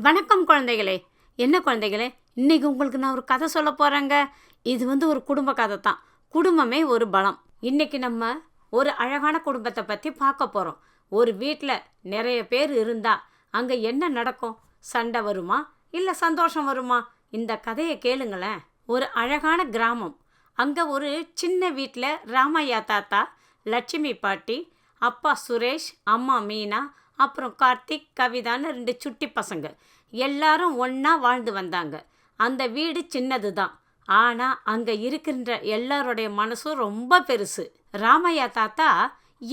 வணக்கம் குழந்தைகளே. என்ன குழந்தைகளே, இன்னைக்கு உங்களுக்கு நான் ஒரு கதை சொல்ல போகிறேங்க. இது ஒரு குடும்ப கதை தான். குடும்பமே ஒரு பலம். இன்னைக்கு நம்ம ஒரு அழகான குடும்பத்தை பற்றி பார்க்க போகிறோம். ஒரு வீட்டில் நிறைய பேர் இருந்தால் அங்கே என்ன நடக்கும்? சண்டை வருமா இல்லை சந்தோஷம் வருமா? இந்த கதையை கேளுங்களேன். ஒரு அழகான கிராமம். அங்கே ஒரு சின்ன வீட்டில் ராமையா தாத்தா, லட்சுமி பாட்டி, அப்பா சுரேஷ், அம்மா மீனா, அப்புறம் கார்த்திக், கவிதான்னு 2 சுட்டி பசங்க எல்லாரும் ஒன்றா வாழ்ந்து வந்தாங்க. அந்த வீடு சின்னது தான். ஆனால் அங்கே இருக்கின்ற எல்லாருடைய மனசும் ரொம்ப பெருசு. ராமையா தாத்தா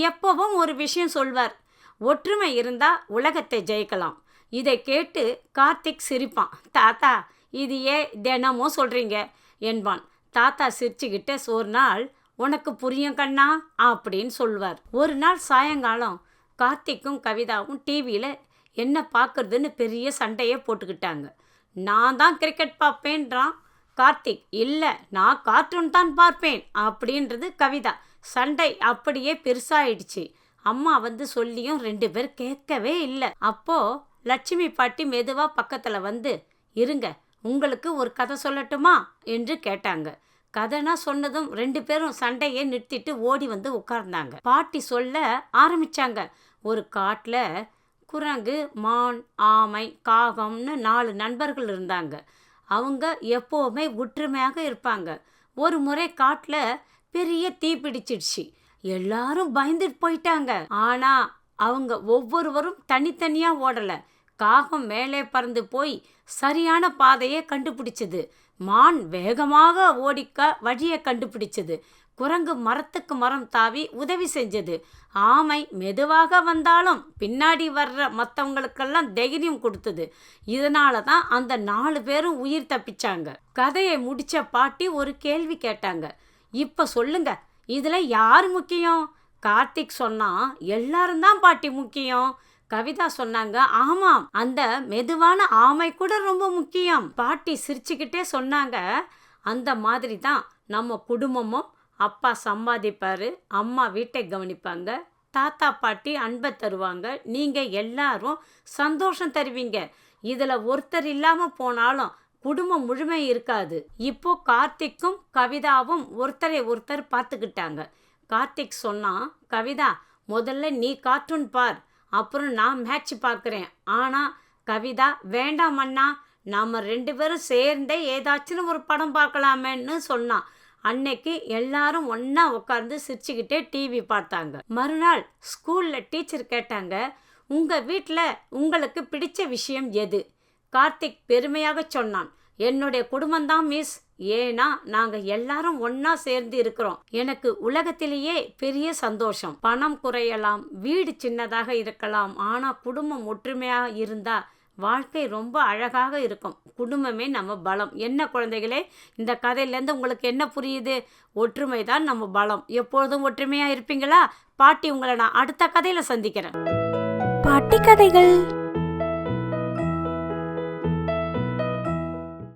எப்பவும் ஒரு விஷயம் சொல்வார். ஒற்றுமை இருந்தால் உலகத்தை ஜெயிக்கலாம். இதை கேட்டு கார்த்திக் சிரிப்பான். தாத்தா, இது ஏன் தினமும் சொல்கிறீங்க என்பான். தாத்தா சிரிச்சுக்கிட்டே ஒரு நாள் உனக்கு புரியும் கண்ணா அப்படின்னு சொல்வார். ஒரு நாள் சாயங்காலம் கார்த்திக்கும் கவிதாவும் டிவியில் என்ன பார்க்குறதுன்னு பெரிய சண்டையே போட்டுக்கிட்டாங்க. நான் தான் கிரிக்கெட் பார்ப்பேன்றான் கார்த்திக். இல்லை, நான் கார்ட்டூன் தான் பார்ப்பேன் அப்படின்றது கவிதா. சண்டை அப்படியே பெருசாகிடுச்சு. அம்மா சொல்லியும் 2 பேர் கேட்கவே இல்லை. அப்போது லட்சுமி பாட்டி மெதுவாக பக்கத்தில் இருங்க, உங்களுக்கு ஒரு கதை சொல்லட்டுமா என்று கேட்டாங்க. கதைனா சொன்னதும் 2 பேரும் சண்டையை நிறுத்திட்டு ஓடி உட்கார்ந்தாங்க. பாட்டி சொல்ல ஆரம்பித்தாங்க. ஒரு காட்டில் குரங்கு, மான், ஆமை, காகம்னு 4 நண்பர்கள் இருந்தாங்க. அவங்க எப்போவுமே ஒற்றுமையாக இருப்பாங்க. ஒரு முறை காட்டில் பெரிய தீ பிடிச்சிடுச்சு. எல்லாரும் பயந்துட்டு போயிட்டாங்க. ஆனால் அவங்க ஒவ்வொருவரும் தனித்தனியாக ஓடலை. காகம் மேலே பறந்து போய் சரியான பாதையை கண்டுபிடிச்சது. மான் வேகமாக ஓடிக்க வழியை கண்டுபிடிச்சது. குரங்கு மரத்துக்கு மரம் தாவி உதவி செஞ்சது. ஆமை மெதுவாக வந்தாலும் பின்னாடி வர்ற மற்றவங்களுக்கெல்லாம் தைரியம் கொடுத்தது. இதனால தான் அந்த 4 பேரும் உயிர் தப்பிச்சாங்க. கதையை முடித்த பாட்டி ஒரு கேள்வி கேட்டாங்க. இப்போ சொல்லுங்க, இதில் யார் முக்கியம்? கார்த்திக் சொன்னா எல்லாரும் தான் பாட்டி முக்கியம். கவிதா சொன்னாங்க, ஆமாம், அந்த மெதுவான ஆமை கூட ரொம்ப முக்கியம். பாட்டி சிரிச்சுக்கிட்டே சொன்னாங்க, அந்த மாதிரி தான் நம்ம குடும்பமும். அப்பா சம்பாதிப்பார், அம்மா வீட்டை கவனிப்பாங்க, தாத்தா பாட்டி அன்பை தருவாங்க, நீங்கள் எல்லாரும் சந்தோஷம் தருவீங்க. இதில் ஒருத்தர் இல்லாமல் போனாலும் குடும்பம் முழுமை இருக்காது. இப்போ கார்த்திக்கும் கவிதாவும் ஒருத்தரை ஒருத்தர் பார்த்துக்கிட்டாங்க. கார்த்திக் சொன்னான், கவிதா, முதல்ல நீ கார்ட்டூன் பார், அப்புறம் நான் மேட்ச் பார்க்குறேன். ஆனால் கவிதா, வேண்டாம் அண்ணா, நாம் 2 பேரும் சேர்ந்தே ஏதாச்சும் ஒரு படம் பார்க்கலாமேன்னு சொன்னான். அன்னைக்கு எல்லாரும் ஒன்றா உட்காந்து சிரிச்சுக்கிட்டே டிவி பார்த்தாங்க. மறுநாள் ஸ்கூலில் டீச்சர் கேட்டாங்க, உங்கள் வீட்டில் உங்களுக்கு பிடிச்ச விஷயம் எது? கார்த்திக் பெருமையாக சொன்னான், என்னுடைய குடும்பம்தான் மிஸ். ஏன்னா நாங்கள் எல்லாரும் ஒன்றா சேர்ந்து இருக்கிறோம். எனக்கு உலகத்திலேயே பெரிய சந்தோஷம். பணம் குறையலாம், வீடு சின்னதாக இருக்கலாம், ஆனால் குடும்பம் ஒற்றுமையாக இருந்தால் வாழ்க்கை ரொம்ப அழகாக இருக்கும். குடும்பமே நம்ம பலம். என்ன குழந்தைகளே, இந்த கதையிலேருந்து உங்களுக்கு என்ன புரியுது? ஒற்றுமை தான் நம்ம பலம். எப்பொழுதும் ஒற்றுமையாக இருப்பீங்களா? பாட்டி உங்களை நான் அடுத்த கதையில் சந்திக்கிறேன். பாட்டி கதைகள்.